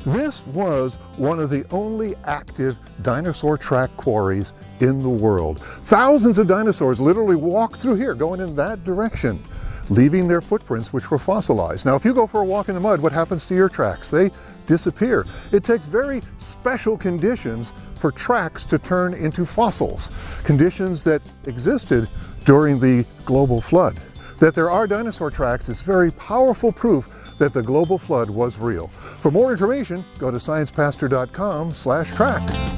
This was one of the only active dinosaur track quarries in the world. Thousands of dinosaurs literally walked through here, going in that direction, leaving their footprints, which were fossilized. Now, if you go for a walk in the mud, what happens to your tracks? They disappear. It takes very special conditions for tracks to turn into fossils, conditions that existed during the global flood. That there are dinosaur tracks is very powerful proof that the global flood was real. For more information, go to sciencepastor.com/track.